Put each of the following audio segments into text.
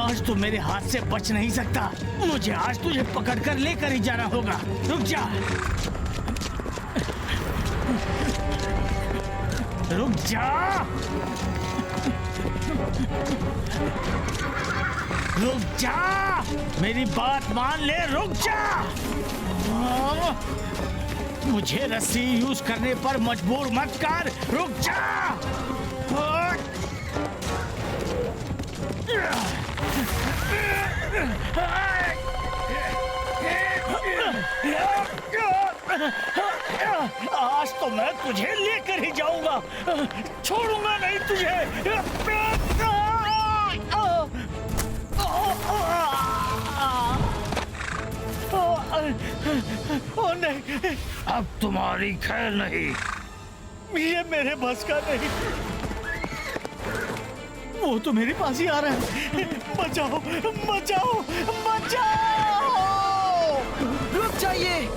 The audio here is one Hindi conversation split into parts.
आज तो मेरे हाथ से बच नहीं सकता। मुझे आज तुझे पकड़कर लेकर ही जाना होगा। रुक जा, रुक जा, रुक जा, मेरी बात मान ले, रुक जा। मुझे रस्सी यूज करने पर मजबूर मत कर, रुक जा। आज तो मैं तुझे लेकर ही जाऊंगा, छोड़ूंगा नहीं तुझे। ओ नहीं, अब तुम्हारी खैर नहीं। ये मेरे बस का नहीं। वो तो मेरे पास ही आ रहा है। बचाओ, बचाओ, बचाओ! रुक जाइए।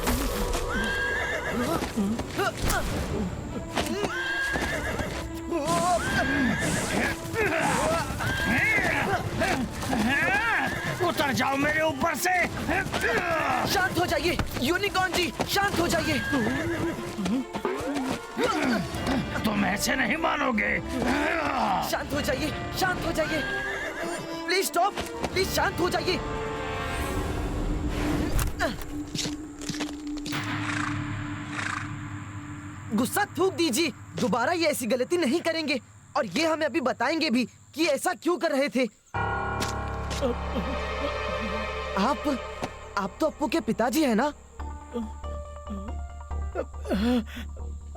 उतर जाओ मेरे ऊपर से। शांत हो जाइए यूनिकॉर्न जी, शांत हो जाइए। तुम ऐसे नहीं मानोगे। शांत हो जाइए, शांत हो जाइए। प्लीज स्टॉप, प्लीज शांत हो जाइए। गुस्सा थूक दीजिए, दोबारा ये ऐसी गलती नहीं करेंगे। और ये हमें अभी बताएंगे भी कि ऐसा क्यों कर रहे थे। आप तो अप्पू के पिताजी हैं ना?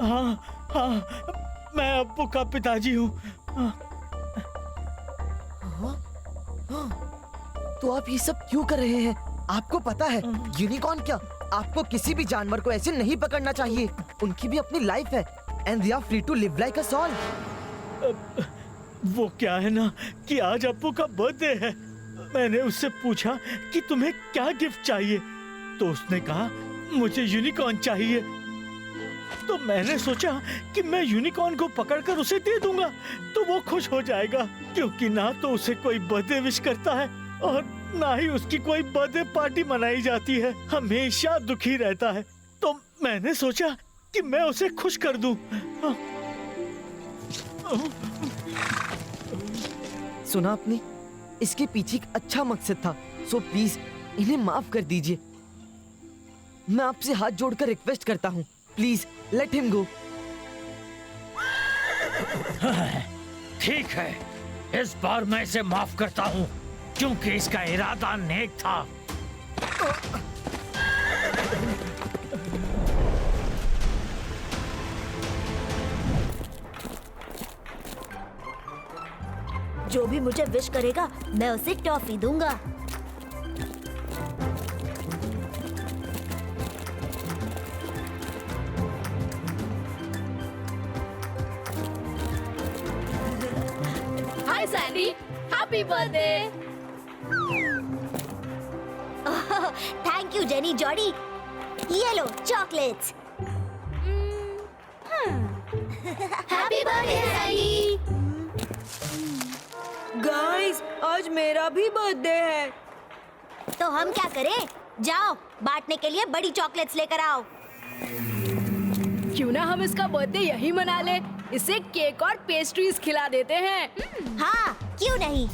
हाँ, मैं अप्पू का पिताजी हूँ। तो आप ये सब क्यों कर रहे हैं? आपको पता है यूनिकॉर्न क्या, आपको किसी भी जानवर को ऐसे नहीं पकड़ना चाहिए। उनकी भी अपनी लाइफ है and they are free to live like us all. वो क्या है ना कि आज अप्पू का बर्थडे है। मैंने उससे पूछा कि तुम्हें क्या गिफ्ट चाहिए, तो उसने कहा मुझे यूनिकॉर्न चाहिए। तो मैंने सोचा कि मैं यूनिकॉर्न को पकड़कर उसे दे दूंगा तो वो खुश हो जाएगा, क्योंकि ना तो उसे कोई बर्थडे विश करता है और ना ही उसकी कोई बर्थडे पार्टी मनाई जाती है। हमेशा दुखी रहता है। तो मैंने सोचा कि मैं उसे खुश कर दूं। सुना आपने, इसके पीछे एक अच्छा मकसद था। सो प्लीज इन्हें माफ कर दीजिए। मैं आपसे हाथ जोड़कर रिक्वेस्ट करता हूँ, प्लीज लेट हिम गो। ठीक है, इस बार मैं इसे माफ करता हूँ क्योंकि इसका इरादा नेक था। जो भी मुझे विश करेगा मैं उसे टॉफी दूंगा। Hi Sandy, happy birthday. Thank you Jenny Jodie. ये लो chocolates. Happy birthday Sandy. Guys, आज मेरा भी बर्थडे है। तो हम क्या करें? जाओ बांटने के लिए बड़ी चॉकलेट्स लेकर आओ। क्यों ना हम इसका बर्थडे यही मना ले, इसे केक और पेस्ट्रीज खिला देते हैं। हाँ, क्यों नहीं?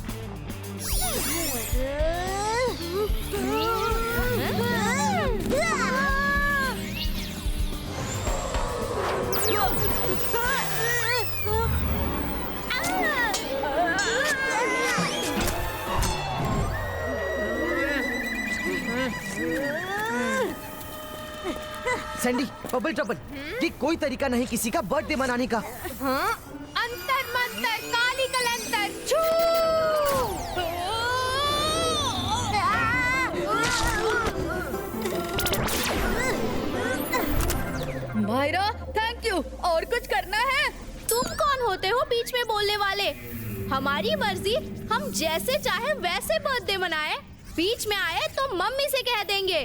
सैंडी, बबल ट्रबल, ये कोई तरीका नहीं किसी का बर्थडे मनाने का। अंतर मंतर काली कलंतर छू। Myra, thank you. और कुछ करना है? तुम कौन होते हो बीच में बोलने वाले? हमारी मर्जी, हम जैसे चाहे वैसे बर्थडे मनाए। बीच में आए तो मम्मी से कह देंगे।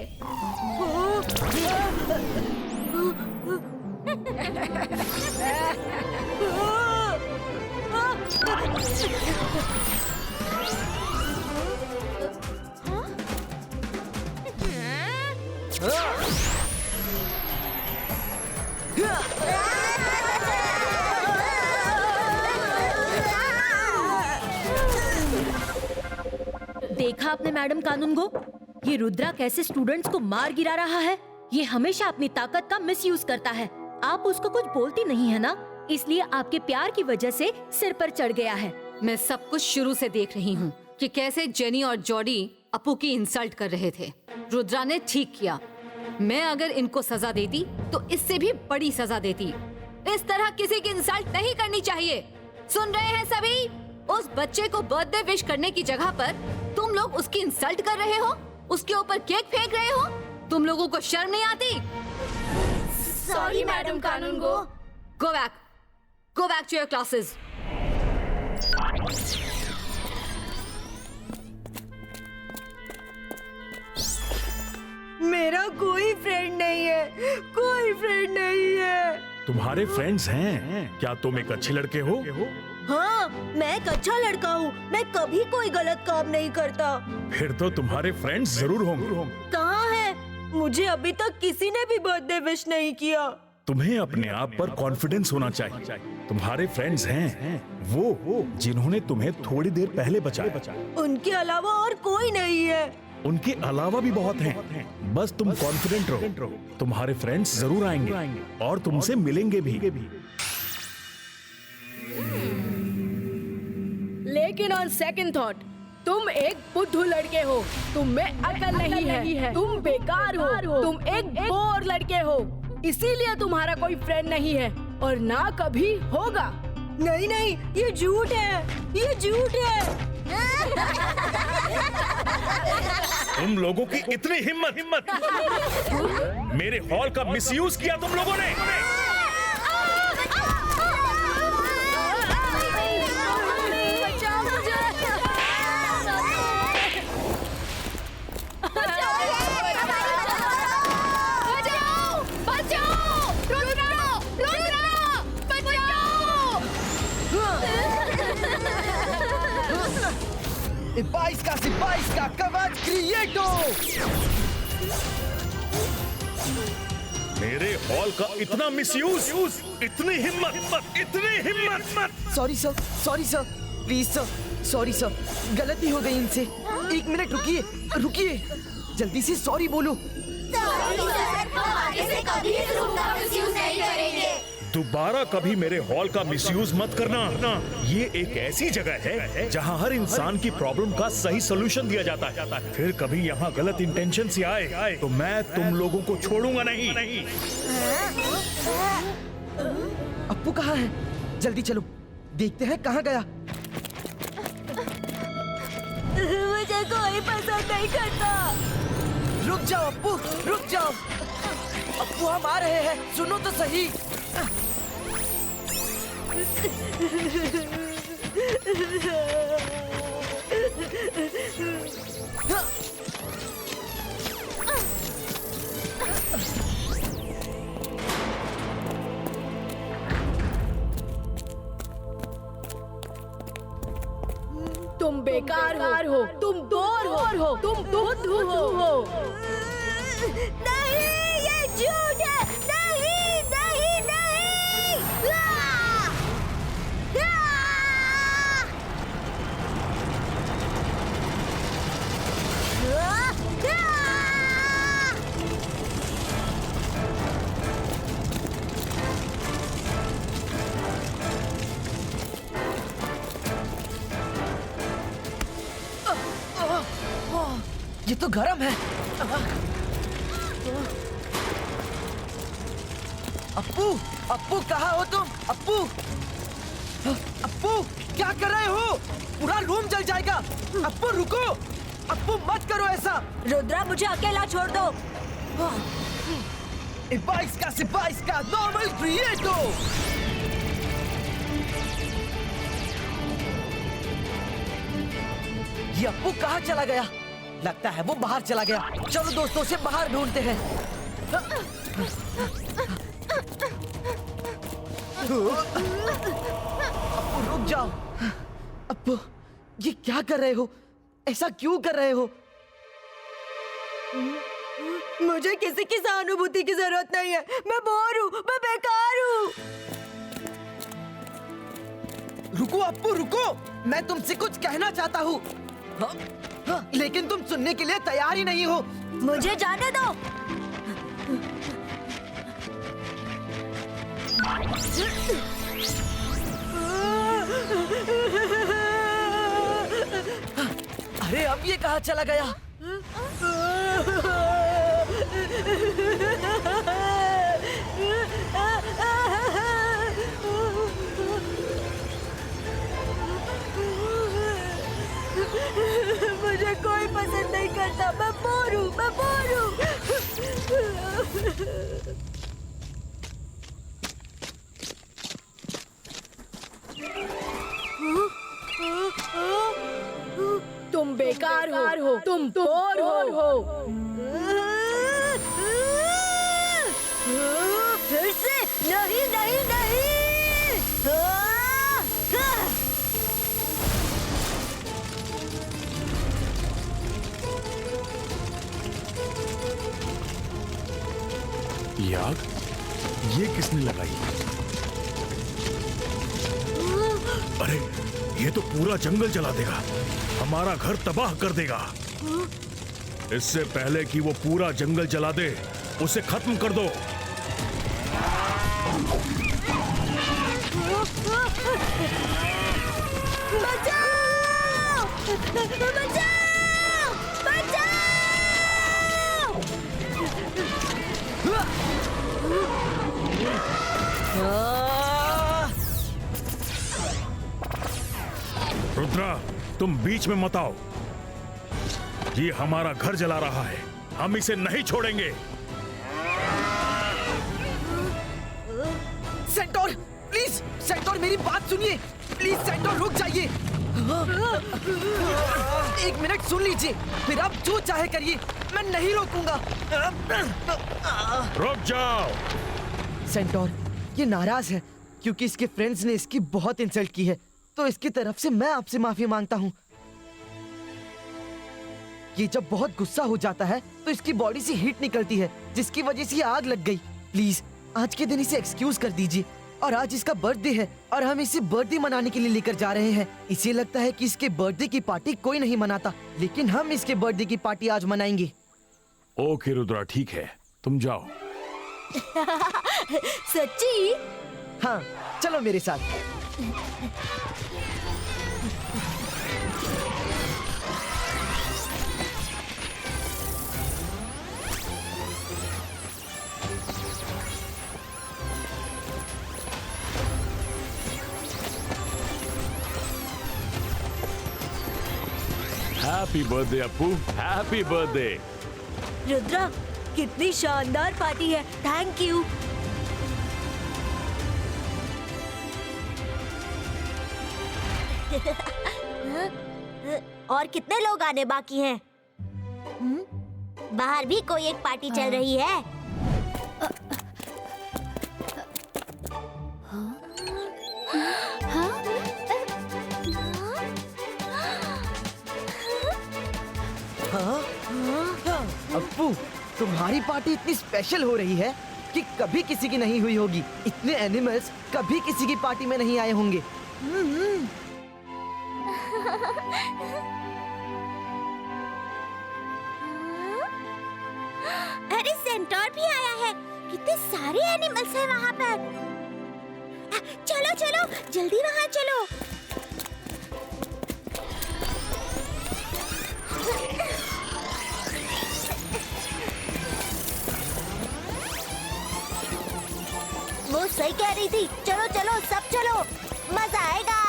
देखा आपने मैडम कानून गो? ये रुद्रा कैसे स्टूडेंट्स को मार गिरा रहा है। ये हमेशा अपनी ताकत का मिसयूज करता है। आप उसको कुछ बोलती नहीं है ना, इसलिए आपके प्यार की वजह से सिर पर चढ़ गया है। मैं सब कुछ शुरू से देख रही हूँ कि कैसे जेनी और जॉडी अपू की इंसल्ट कर रहे थे। रुद्रा ने ठीक किया। मैं अगर इनको सजा देती तो इससे भी बड़ी सजा देती। इस तरह किसी की इंसल्ट नहीं करनी चाहिए। सुन रहे हैं सभी? उस बच्चे को बर्थडे विश करने की जगह पर तुम लोग उसकी इंसल्ट कर रहे हो, उसके ऊपर केक फेंक रहे हो। तुम लोगों को शर्म नहीं आती? सॉरी मैडम कानून go. Go back to your classes. मेरा कोई फ्रेंड नहीं है, कोई फ्रेंड नहीं है। तुम्हारे फ्रेंड्स हैं क्या? तुम एक अच्छे लड़के हो? हाँ, मैं एक अच्छा लड़का हूँ। मैं कभी कोई गलत काम नहीं करता। फिर तो तुम्हारे फ्रेंड्स जरूर होंगे। कहाँ है? मुझे अभी तक किसी ने भी बर्थडे विश नहीं किया। तुम्हें अपने आप पर कॉन्फिडेंस होना चाहिए। तुम्हारे फ्रेंड्स हैं वो जिन्होंने तुम्हें थोड़ी देर पहले बचाया। उनके अलावा और कोई नहीं है। उनके अलावा भी बहुत हैं। बस तुम कॉन्फिडेंट रहो। तुम्हारे फ्रेंड्स जरूर आएंगे और तुमसे मिलेंगे भी। लेकिन ऑन सेकंड थॉट, तुम एक बुद्धू लड़के हो। तुम में अकल नहीं है। तुम बेकार हो। तुम एक बोर लड़के हो। इसीलिए तुम्हारा कोई फ्रेंड नहीं है और ना कभी होगा। नहीं नहीं, ये झूठ है, ये झूठ है। तुम लोगों की इतनी हिम्मत मेरे हॉल का मिसयूज किया तुम लोगों ने। बाईस का कवच क्रिएटो। मेरे हॉल का इतना मिसयूज, इतनी हिम्मत। Sorry sir, please sir, sorry sir, गलती हो गई इनसे। एक मिनट रुकिए, जल्दी से सॉरी बोलो। दोबारा कभी मेरे हॉल का मिसयूज मत करना। ये एक ऐसी जगह है जहाँ हर इंसान की प्रॉब्लम का सही सोल्यूशन दिया जाता है। फिर कभी यहाँ गलत इंटेंशन से आए तो मैं तुम लोगों को छोड़ूंगा नहीं। अप्पू कहाँ है? जल्दी चलो, देखते हैं कहाँ गया। मुझे कोई पसंद नहीं करता। रुक जाओ अप्पू, रुक जाओ। अप्पू हम आ रहे हैं, सुनो तो सही। तुम बेकार हो। तुम बोर हो। तुम बुद्धू हो। नहीं, ये झूठ है। नहीं नहीं नहीं। ये तो गरम है। अप्पू कहाँ हो तुम? अप्पू क्या कर रहे हो? पूरा रूम जल जाएगा। अप्पू रुको, अप्पू मत करो ऐसा। रुद्रा, मुझे अकेला छोड़ दो। 22 का नॉर्मल क्रिएटो। ये अप्पू कहाँ चला गया? लगता है वो बाहर चला गया। चलो दोस्तों से बाहर ढूंढते हैं। अप्पू रुक जाओ। अप्पू ये क्या कर रहे हो? ऐसा क्यों कर रहे हो? मुझे किसी की सहानुभूति की जरूरत नहीं है। मैं बोर हूँ, मैं बेकार हूँ। रुको अप्पू रुको, मैं तुमसे कुछ कहना चाहता हूँ। लेकिन तुम सुनने के लिए तैयार ही नहीं हो। मुझे जाने दो। अरे अब ये कहाँ चला गया? मुझे कोई पसंद नहीं करता। मैं बोर हूँ, मैं बोर हूँ। तुम बेकार हो, तुम बोर हो। फिर से नहीं, नहीं, नहीं। यार, ये किसने लगाई? अरे, ये तो पूरा जंगल जला देगा, हमारा घर तबाह कर देगा। इससे पहले कि वो पूरा जंगल जला दे, उसे खत्म कर दो। बचाओ! बचाओ! बचाओ! रुद्रा, तुम बीच में मत आओ। ये हमारा घर जला रहा है, हम इसे नहीं छोड़ेंगे। सेंटोर, प्लीज सेंटोर, मेरी बात सुनिए। प्लीज सेंटोर, रुक जाइए। एक मिनट सुन लीजिए, फिर आप जो चाहे करिए, मैं नहीं रोकूंगा। रुक जाओ। सेंटोर, ये नाराज है क्योंकि इसके फ्रेंड्स ने इसकी बहुत इंसल्ट की है, तो इसकी तरफ से मैं आपसे माफी मांगता हूँ। ये जब बहुत गुस्सा हो जाता है तो इसकी बॉडी से हीट निकलती है, जिसकी वजह से ये आग लग गई। प्लीज आज के दिन इसे एक्सक्यूज कर दीजिए। और आज इसका बर्थडे है और हम इसे बर्थडे मनाने के लिए लेकर जा रहे हैं। इसे लगता है कि इसके बर्थडे की पार्टी कोई नहीं मनाता, लेकिन हम इसके बर्थडे की पार्टी आज मनाएंगे। ओके रुद्रा, ठीक है, तुम जाओ। सच्ची? हाँ, चलो मेरे साथ। Happy birthday Appu, happy birthday. Rudra, कितनी शानदार पार्टी है। Thank you. और कितने लोग आने बाकी हैं? बाहर भी कोई एक पार्टी चल रही है। अप्पू, तुम्हारी पार्टी इतनी स्पेशल हो रही है कि कभी किसी की नहीं हुई होगी। इतने एनिमल्स कभी किसी की पार्टी में नहीं आए होंगे। अरे सेंटोर भी आया है। कितने सारे एनिमल्स हैं वहाँ पर। चलो चलो, जल्दी वहाँ चलो। वो सही कह रही थी। चलो चलो, सब चलो, मजा आएगा।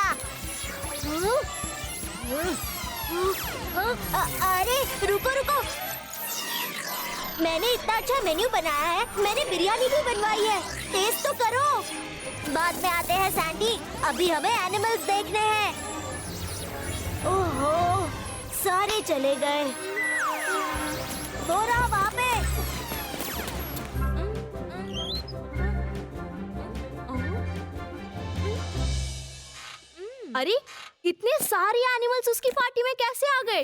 अरे रुको रुको, मैंने इतना अच्छा मेन्यू बनाया है। मैंने बिरयानी भी बनवाई है, टेस्ट तो करो। बाद में आते हैं सैंडी, अभी हमें एनिमल्स देखने हैं। ओहो, सारे चले गए। वो रहा वहाँ पे। अरे इतने सारे एनिमल्स उसकी पार्टी में कैसे आ गए?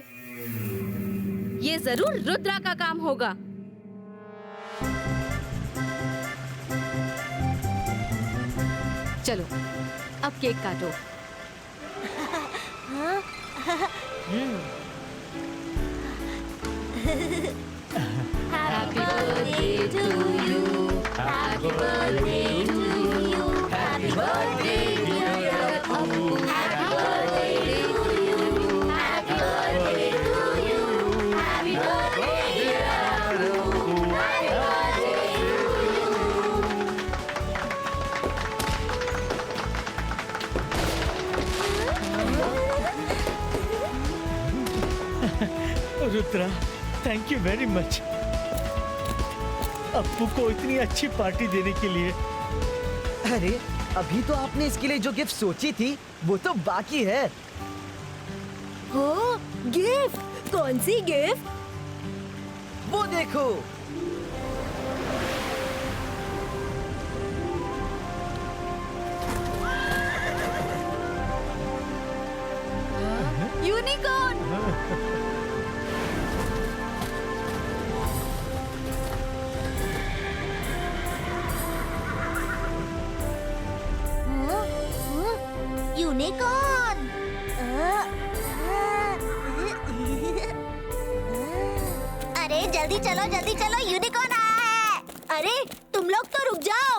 ये जरूर रुद्रा का काम होगा। चलो अब केक काटो। Happy birthday to you. Happy birthday to you. Happy birthday dear Appu. Happy birthday to you. Happy birthday to you. Happy birthday dear Appu. Happy birthday to you. Rudra, thank you very much Appu को इतनी अच्छी पार्टी देने के लिए। अरे अभी तो आपने इसके लिए जो गिफ्ट सोची थी वो तो बाकी है। हो गिफ्ट? कौन सी गिफ्ट? वो देखो। यूनिकॉर्न। यूनिकॉर्न। अरे जल्दी चलो यूनिकॉर्न आया है। अरे तुम लोग तो रुक जाओ।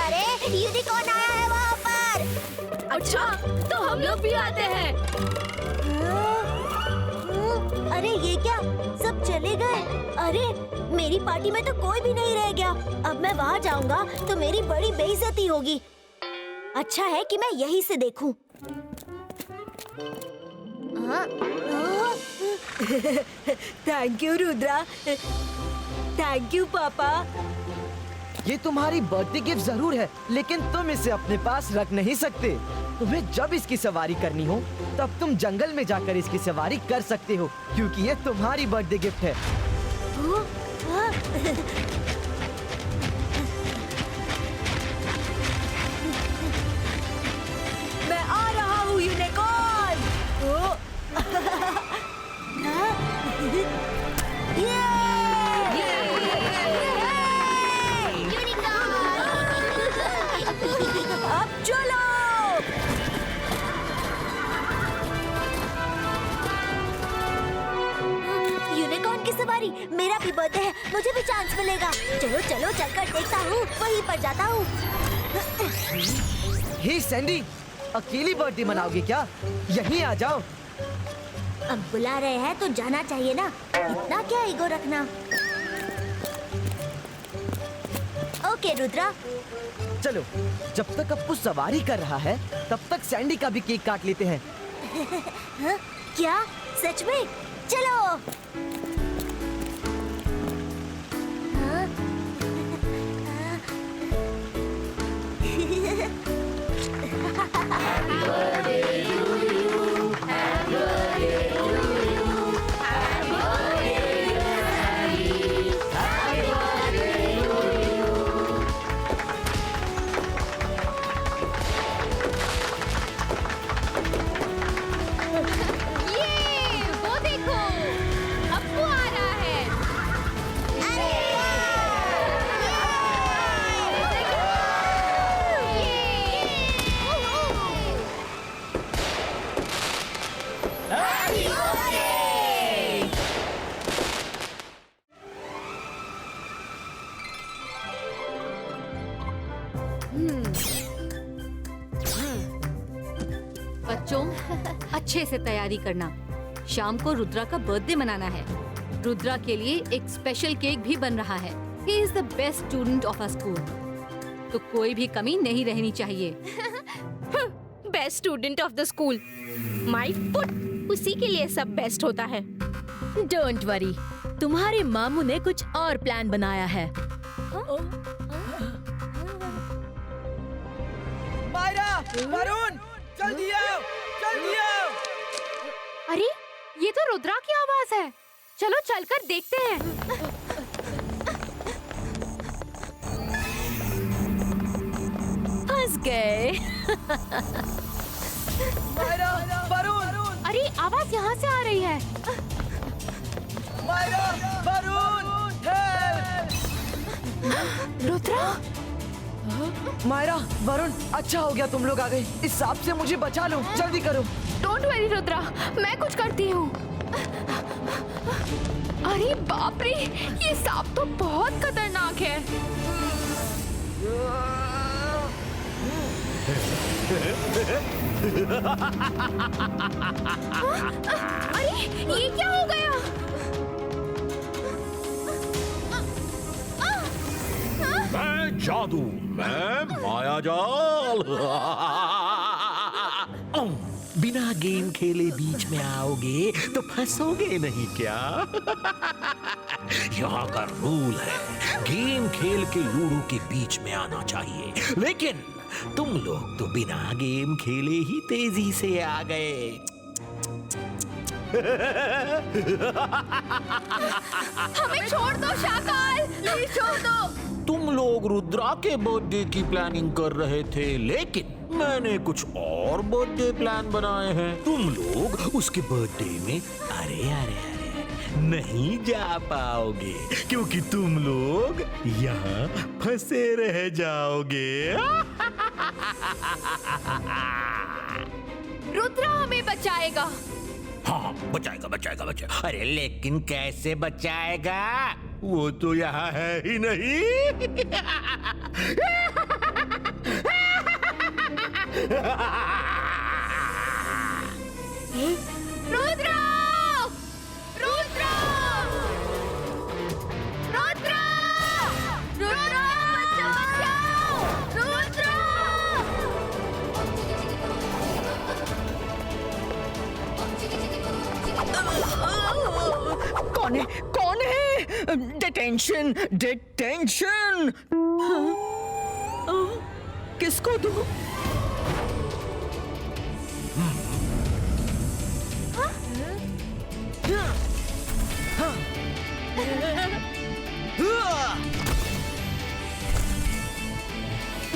अरे यूनिकॉर्न आया है वहाँ पर। अच्छा तो हम लोग भी आते हैं। अरे ये क्या, सब चले गए। अरे मेरी पार्टी में तो कोई भी नहीं रह गया। अब मैं वहाँ जाऊंगा तो मेरी बड़ी बेइज्जती होगी। अच्छा है कि मैं यहीं से देखूं। Thank you Rudra. Thank you पापा। ये तुम्हारी बर्थडे गिफ्ट जरूर है, लेकिन तुम इसे अपने पास रख नहीं सकते। तुम्हें जब इसकी सवारी करनी हो तब तुम जंगल में जाकर इसकी सवारी कर सकते हो, क्योंकि ये तुम्हारी बर्थडे गिफ्ट है। मैं आ रहा हूँ यूनिकॉर्न। अब चलो। यूनिकॉर्न की सवारी, मेरा भी बर्थडे है, मुझे भी चांस मिलेगा। चलो चलो चलकर देखता हूँ, वहीं पर जाता हूँ। हे सैंडी, अकेली बर्थडे मनाओगे क्या? यहीं आ जाओ। अब बुला रहे हैं तो जाना चाहिए ना, इतना क्या ईगो रखना। ओके रुद्रा। चलो, जब तक अप्पू सवारी कर रहा है तब तक सैंडी का भी केक काट लेते हैं। क्या सच में? चलो। बच्चों अच्छे से तैयारी करना, शाम को रुद्रा का बर्थडे मनाना है। रुद्रा के लिए एक स्पेशल केक भी बन रहा है। He is the best student of our school, तो कोई भी कमी नहीं रहनी चाहिए। Best student of the school, my foot, उसी के लिए सब बेस्ट होता है। डोंट वरी, तुम्हारे मामू ने कुछ और प्लान बनाया है। मायरा, वरुण, जल्दी आओ, जल्दी आओ। अरे ये तो रुद्रा की आवाज है, चलो चलकर देखते हैं। फंस गए। मायरा, वरुण, अरे आवाज यहाँ से आ रही है। मायरा, वरुण, हेल्प! रुद्रा, मायरा, वरुण, अच्छा हो गया तुम लोग आ गए। इस सांप से मुझे बचा लो, जल्दी करो। डोंट वरी रुद्रा, मैं कुछ करती हूँ। अरे बाप रे, ये सांप तो बहुत खतरनाक है। अरे ये क्या हो गया? मैं जादू, मैं मायाजाल। बिना गेम खेले बीच में आओगे तो फंसोगे नहीं क्या? यहाँ का रूल है, गेम खेल के लूडो के बीच में आना चाहिए, लेकिन तुम लोग तो बिना गेम खेले ही तेजी से आ गए। हमें छोड़ दो शाकाल, प्लीज छोड़ दो। तुम लोग रुद्रा के बर्थडे की प्लानिंग कर रहे थे, लेकिन मैंने कुछ और बर्थडे प्लान बनाए हैं। तुम लोग उसके बर्थडे में अरे नहीं जा पाओगे, क्योंकि तुम लोग यहाँ फंसे रह जाओगे। रुद्रा हमें बचाएगा। हाँ, बचाएगा। अरे लेकिन कैसे बचाएगा? वो तो यहाँ है ही नहीं। रुद्रा! रुद्रा! रुद्रा! रुद्रा! बचाओ! रुद्रा! कौन है? Detention, detention. किसको दूं?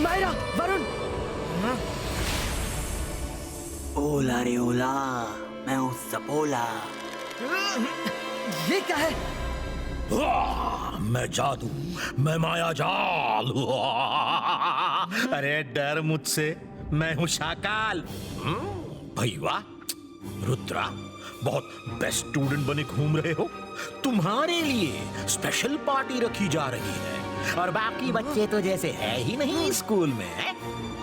मायरा, वरुण। ओला रे ओला, मैं हूँ सपोला। ये क्या है? मैं जादू, मैं मायाजाल। अरे डर मुझसे, मैं हूँ शाकाल। भैया रुद्रा, बहुत बेस्ट स्टूडेंट बने घूम रहे हो। तुम्हारे लिए स्पेशल पार्टी रखी जा रही है, और बाकी बच्चे तो जैसे है ही नहीं स्कूल में।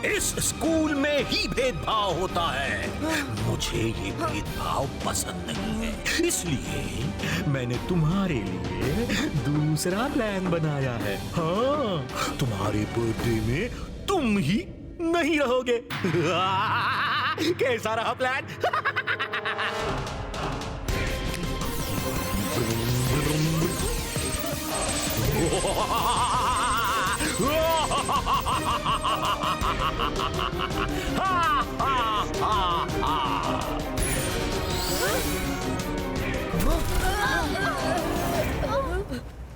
इस स्कूल में ही भेदभाव होता है। मुझे ये भेदभाव पसंद नहीं है, इसलिए मैंने तुम्हारे लिए दूसरा प्लान बनाया है। हाँ, तुम्हारे बर्थडे में तुम ही नहीं रहोगे। कैसा रहा प्लान?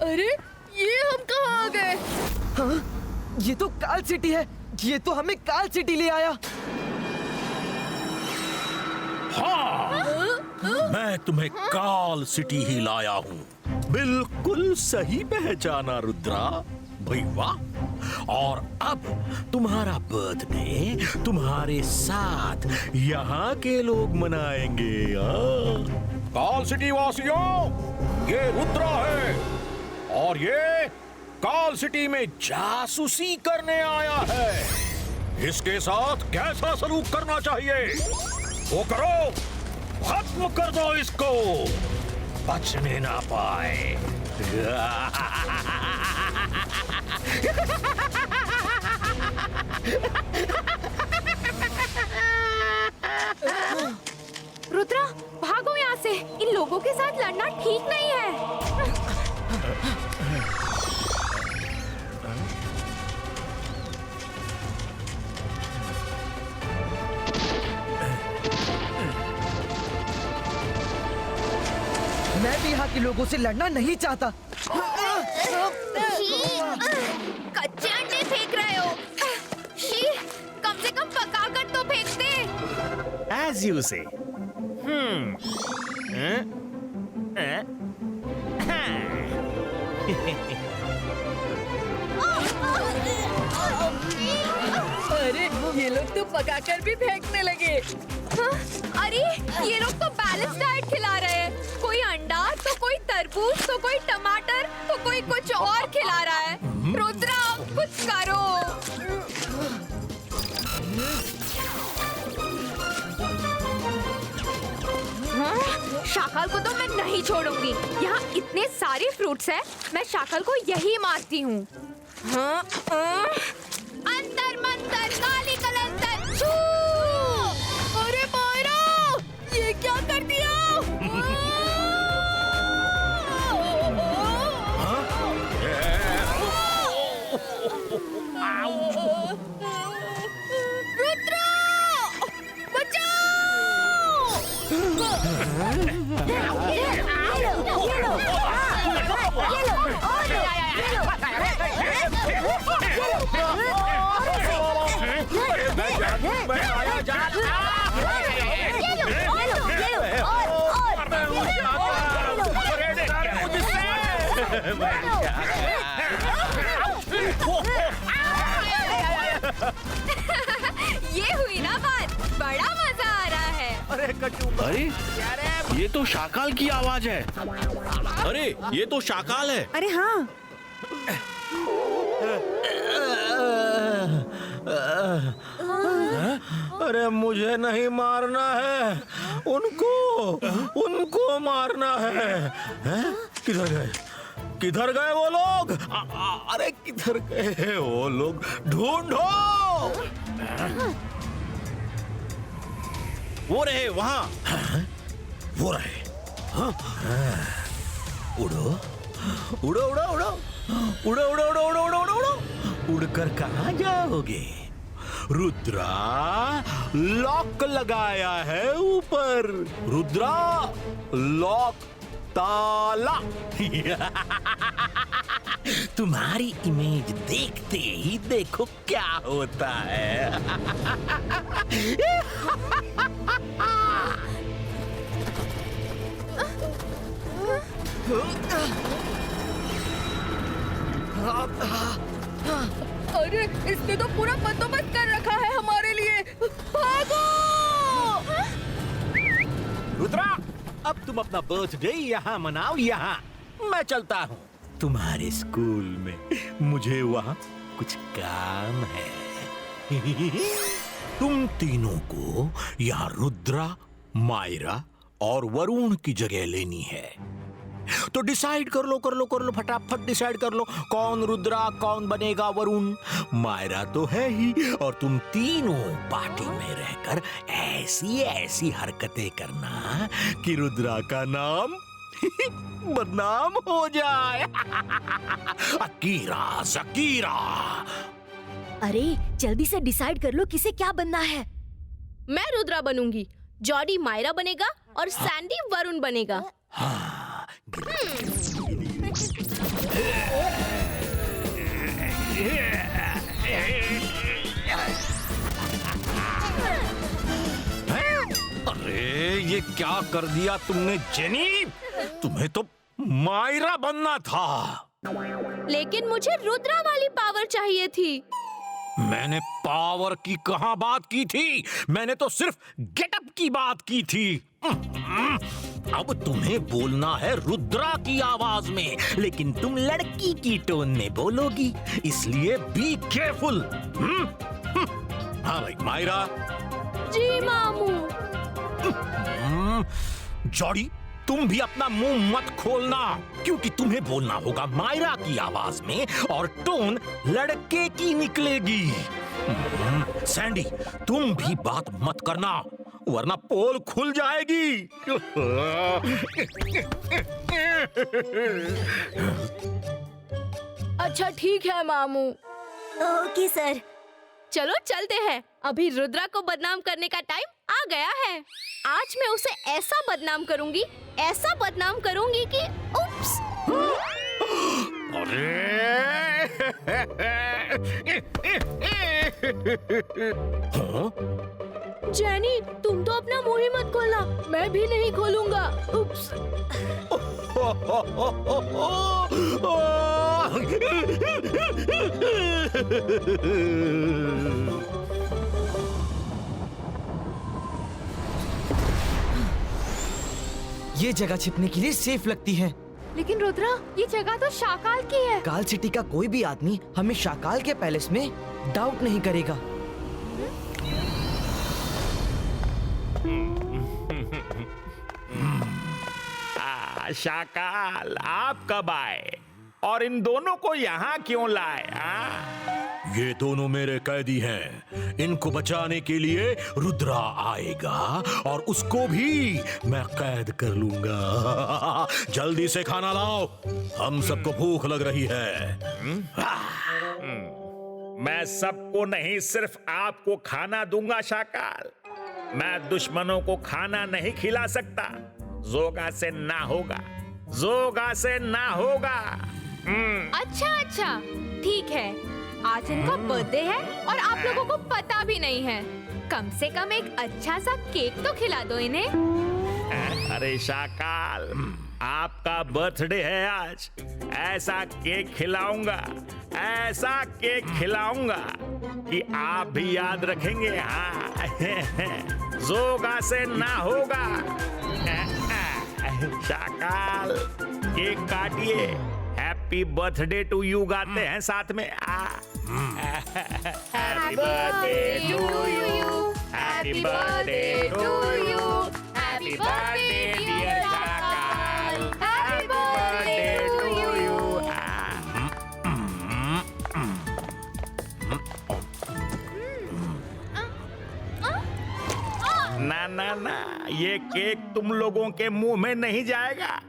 अरे ये हम कहाँ आ गए? हाँ, ये तो काल सिटी है। ये तो हमें काल सिटी ले आया। हाँ, मैं तुम्हें काल सिटी ही लाया हूँ। बिल्कुल सही पहचाना रुद्रा। भैया, और अब तुम्हारा बर्थडे तुम्हारे साथ यहाँ के लोग मनाएंगे। काल सिटी वासियों, ये रुद्रा है, और ये काल सिटी में जासूसी करने आया है। इसके साथ कैसा सलूक करना चाहिए वो करो, खत्म कर दो इसको, बचने ना पाए। रुद्रा, भागो यहाँ से। इन लोगों के साथ लड़ना ठीक नहीं है। मैं भी यहाँ के लोगों से लड़ना नहीं चाहता। कच्चे अंडे फेंक रहे हो। शी, कम से कम पकाकर तो फेंक दे। As you say. अरे ये लोग तो पकाकर भी फेंकने लगे। अरे ये लोग तो बैलेंस डाइट खिला रहे हैं। कोई अंडा तो कोई तरबूज तो कोई टमाटर तो कोई कुछ और खिला रहा है। रुद्रा कुछ करो। शाकल को तो मैं नहीं छोड़ूंगी। यहाँ इतने सारे फ्रूट्स हैं, मैं शाकल को यही मारती हूँ। अंतर मंतर काली कलंतर छू। अरे मायरा, ये क्या कर दिया? रुद्रा ये हुई ना बात। बड़ा मजा आ रहा है। अरे ये तो शाकाल की आवाज है। अरे ये तो शाकाल है। अरे हाँ, अरे मुझे नहीं मारना है, उनको मारना है। हैं? किधर गए? किधर गए वो लोग? अरे किधर गए वो लोग? ढूंढो। वो रहे वहां। वो रहे। उड़ो उड़ो उड़ो उड़ो उड़ो उड़ो उड़ो उड़ो उड़ो उड़ो उड़ो। उड़कर कहाँ जाओगे? रुद्रा लॉक लगाया है ऊपर। रुद्रा लॉक ताला। तुम्हारी इमेज देखते ही देखो क्या होता है। अरे इसने तो पूरा बंदोबस्त कर रखा है हमारे लिए। भागो! रुद्रा, अब तुम अपना बर्थडे यहाँ मनाओ। यहाँ मैं चलता हूँ। तुम्हारे स्कूल में मुझे वहाँ कुछ काम है। तुम तीनों को यहाँ रुद्रा, मायरा और वरुण की जगह लेनी है। तो डिसाइड कर लो फटाफट डिसाइड कर लो। कौन रुद्रा, कौन बनेगा वरुण? मायरा तो है ही, और तुम तीनों पार्टी में रहकर ऐसी हरकतें करना कि रुद्रा का नाम बदनाम हो जाए। अकीरा जकीरा। अरे जल्दी से डिसाइड कर लो किसे क्या बनना है। मैं रुद्रा बनूंगी, जॉडी मायरा बनेगा और सैंडी वरुण बनेगा। अरे ये क्या कर दिया तुमने जेनी? तुम्हें तो मायरा बनना था। लेकिन मुझे रुद्रा वाली पावर चाहिए थी। मैंने पावर की कहां बात की थी? मैंने तो सिर्फ गेटअप की बात की थी। अब तुम्हें बोलना है रुद्रा की आवाज में, लेकिन तुम लड़की की टोन में बोलोगी, इसलिए बी केयरफुल। हाँ भाई मायरा। जी मामू। जॉडी, तुम भी अपना मुंह मत खोलना, क्योंकि तुम्हें बोलना होगा मायरा की आवाज में और टोन लड़के की निकलेगी। सैंडी, तुम भी बात मत करना, वरना पोल खुल जाएगी। अच्छा ठीक है मामू। Okay sir. चलो चलते हैं। अभी रुद्रा को बदनाम करने का टाइम आ गया है। आज मैं उसे ऐसा बदनाम करूंगी कि उप्स। जेनी, तुम तो अपना मुंह ही मत खोलना। मैं भी नहीं खोलूंगा। उप्स। ये जगह छिपने के लिए सेफ लगती है। लेकिन रुद्रा, ये जगह तो शाकाल की है। काल सिटी का कोई भी आदमी हमें शाकाल के पैलेस में डाउट नहीं करेगा। शाकाल, आप कब आए और इन दोनों को यहाँ क्यों लाए? ये दोनों मेरे कैदी हैं। इनको बचाने के लिए रुद्रा आएगा और उसको भी मैं कैद कर लूंगा। जल्दी से खाना लाओ, हम सबको भूख लग रही है। मैं सबको नहीं, सिर्फ आपको खाना दूंगा शाकाल। मैं दुश्मनों को खाना नहीं खिला सकता। जोगा से ना होगा, जोगा से ना होगा। अच्छा, ठीक है। आज इनका बर्थडे है और आप लोगों को पता भी नहीं है। कम से कम एक अच्छा सा केक तो खिला दो इन्हें। अरे शाकाल, आपका बर्थडे है आज। ऐसा केक खिलाऊंगा, ऐसा केक खिलाऊंगा कि आप भी याद रखेंगे। हाँ, जोगा से ना होगा। शाकाल, केक काटिए। हैप्पी बर्थडे टू यू गाते हैं साथ में। Happy birthday to you, happy birthday to you, happy birthday dear Shakaal, happy birthday to you. ना ना ना, ये केक तुम लोगों के मुंह में नहीं जाएगा।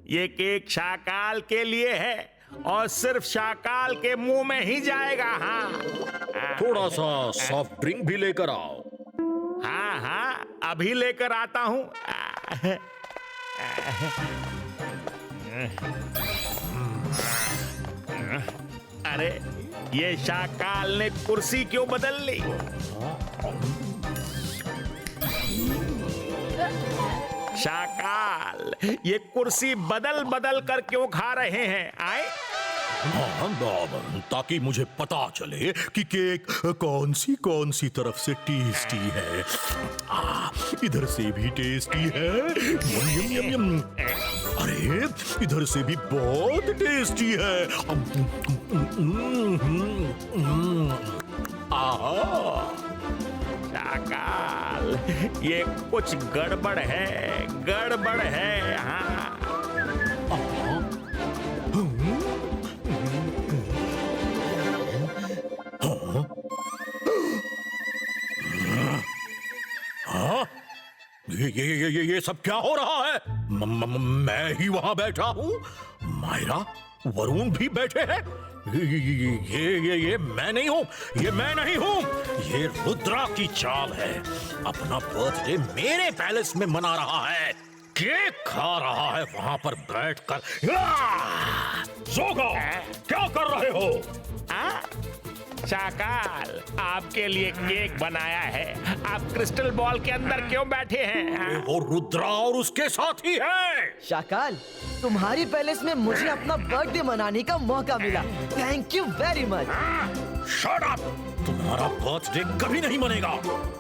ये केक शाकाल के लिए है और सिर्फ शाकाल के मुंह में ही जाएगा। हाँ, थोड़ा सा सॉफ्ट ड्रिंक भी लेकर आओ। हाँ, अभी लेकर आता हूँ। अरे, ये शाकाल ने कुर्सी क्यों बदल ली? शाकाल, ये कुर्सी बदल बदल कर क्यों खा रहे हैं? आए? ताकि मुझे पता चले कि केक कौन सी तरफ से टेस्टी है। इधर से भी टेस्टी है। यम यम यम यम। अरे, इधर से भी बहुत टेस्टी है। शाकाल, ये कुछ गड़बड़ है, गड़बड़ है। हाँ, ये सब क्या हो रहा है? मैं ही वहां बैठा हूँ, मायरा, वरुण भी बैठे हैं। ये मैं नहीं हूँ, ये मैं नहीं हूँ। ये रुद्रा की चाल है। अपना बर्थडे मेरे पैलेस में मना रहा है, केक खा रहा है वहां पर बैठकर। जोगा, क्या कर रहे हो? शाकाल, आपके लिए केक बनाया है। आप क्रिस्टल बॉल के अंदर क्यों बैठे हैं? वो रुद्रा और उसके साथी है। शाकाल, तुम्हारी पैलेस में मुझे अपना बर्थडे मनाने का मौका मिला। Thank you very much. Shut up! तुम्हारा बर्थडे कभी नहीं मनेगा।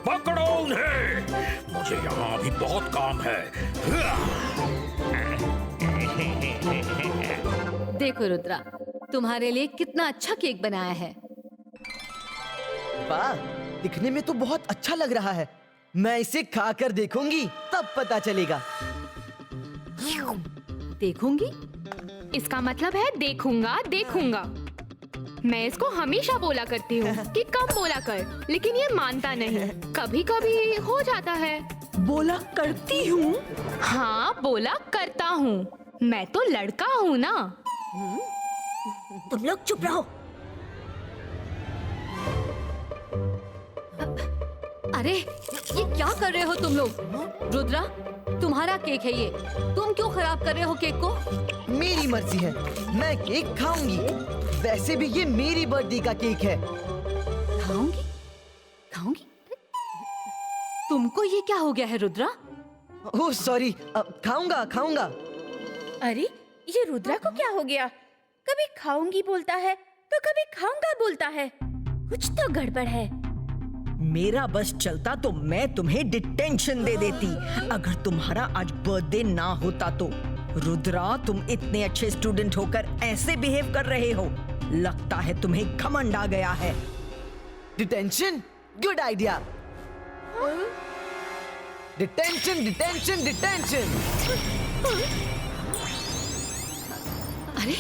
पकड़ो उन्हें, मुझे यहाँ अभी बहुत काम है। देखो रुद्रा, तुम्हारे लिए कितना अच्छा केक बनाया है। वाह, दिखने में तो बहुत अच्छा लग रहा है। मैं इसे खाकर देखूंगी, तब पता चलेगा। देखूंगी? इसका मतलब है देखूंगा। मैं इसको हमेशा बोला करती हूँ कि कम बोला कर, लेकिन ये मानता नहीं। कभी कभी हो जाता है। बोला करती हूँ? हाँ, बोला करता हूँ। मैं तो लड़का हूँ ना। तुम लोग चुप रहो। अरे, ये क्या कर रहे हो तुम लोग? रुद्रा, तुम्हारा केक है ये, तुम क्यों खराब कर रहे हो केक को? मेरी मर्जी है, मैं केक खाऊंगी। वैसे भी ये मेरी बर्थडे का केक है। खाऊंगी? तुमको ये क्या हो गया है रुद्रा? ओह सॉरी, खाऊंगा। अरे, ये रुद्रा को क्या हो गया? कभी खाऊंगी बोलता है तो कभी खाऊंगा बोलता है। कुछ तो गड़बड़ है। मेरा बस चलता तो मैं तुम्हें डिटेंशन दे देती अगर तुम्हारा आज बर्थडे ना होता तो। रुद्रा, तुम इतने अच्छे स्टूडेंट होकर ऐसे बिहेव कर रहे हो। लगता है तुम्हें घमंड आ गया है। Detention? Good idea. Detention detention detention. अरे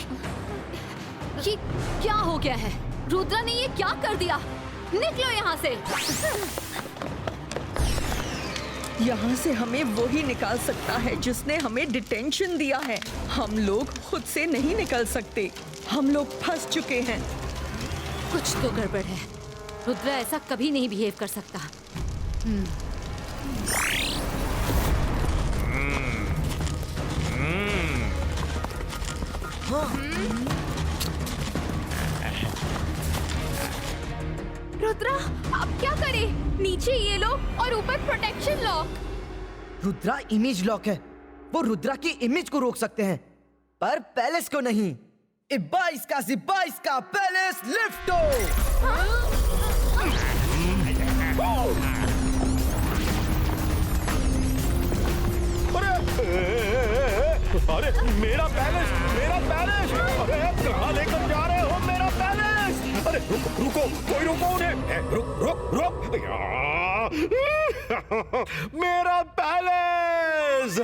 ये क्या हो गया है? रुद्रा ने ये क्या कर दिया? निकलो यहाँ से। यहाँ से हमें वही निकाल सकता है जिसने हमें डिटेंशन दिया है। हम लोग खुद से नहीं निकल सकते। हम लोग फंस चुके हैं। कुछ तो गड़बड़ है। रुद्रा ऐसा कभी नहीं बिहेव कर सकता। रुद्रा, अब क्या करें? नीचे ये लो और ऊपर protection lock. Rudra image lock है। वो रुद्रा की इमेज को रोक सकते हैं पर पैलेस को नहीं। इब्बाइस का पैलेस लिफ्टो। अरे मेरा पैलेस, मेरा पैलेस! अरे कहाँ लेकर जा रहे हो मेरा पैलेस? अरे रुको, कोई रुको उन्हें! रुक! मेरा पैलेस!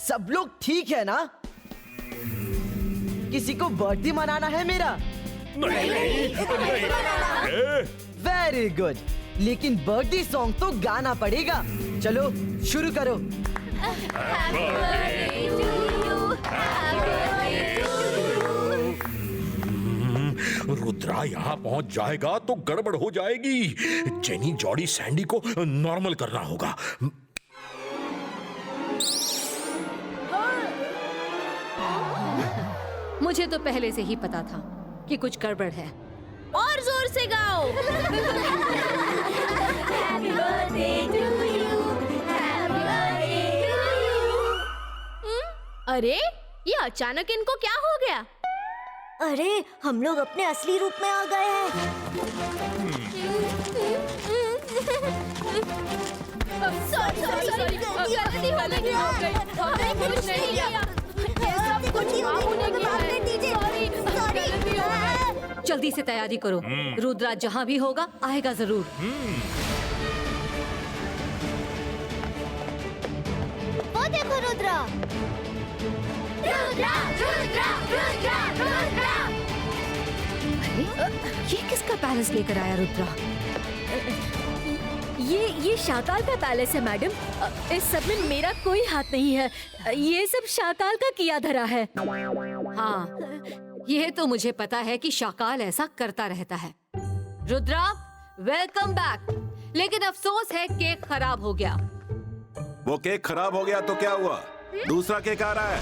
सब लोग ठीक है ना? किसी को बर्थडे मनाना है मेरा? नहीं। वेरी गुड, लेकिन बर्थडे सॉन्ग तो गाना पड़ेगा। चलो शुरू करो। रुद्रा यहाँ पहुंच जाएगा तो गड़बड़ हो जाएगी। जेनी, जॉडी, सैंडी को नॉर्मल करना होगा। मुझे तो पहले से ही पता था कि कुछ गड़बड़ है। और जोर से गाओ। Happy birthday to you. Happy birthday to you. अरे ये अचानक इनको क्या हो गया? अरे हम लोग अपने असली रूप में आ गए हैं। सॉरी, गलती हो गई। हमने कुछ नहीं किया। ये सब कुछ मामू ने किया है। गलती हो गई। जल्दी से तैयारी करो। रुद्रा जहाँ भी होगा आएगा जरूर। वो देखो रुद्रा। रुद्रा, रुद्रा, रुद्रा, रुद्रा। ये किसका पैलेस लेकर आया रुद्रा? ये शाकाल का पैलेस है मैडम। इस सब में मेरा कोई हाथ नहीं है। ये सब शाकाल का किया धरा है। हाँ, ये तो मुझे पता है कि शाकाल ऐसा करता रहता है। Rudra, welcome back. लेकिन अफसोस है केक खराब हो गया। वो केक खराब हो गया तो क्या हुआ? दूसरा केक आ रहा है।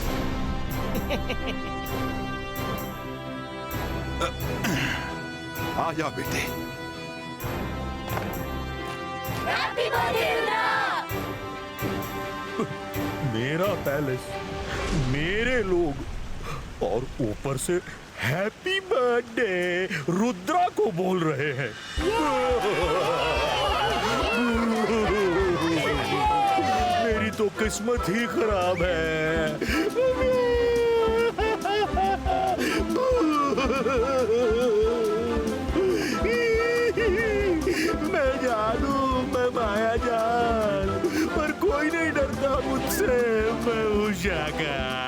आ जा बेटे। Happy birthday Rudra. मेरा पैलेस, मेरे लोग और ऊपर से हैप्पी बर्थडे रुद्रा को बोल रहे हैं। मेरी तो किस्मत ही खराब है। मैं जादू, मैं माया जाल, पर कोई नहीं डरता मुझसे। मैं हूँ शाकाल।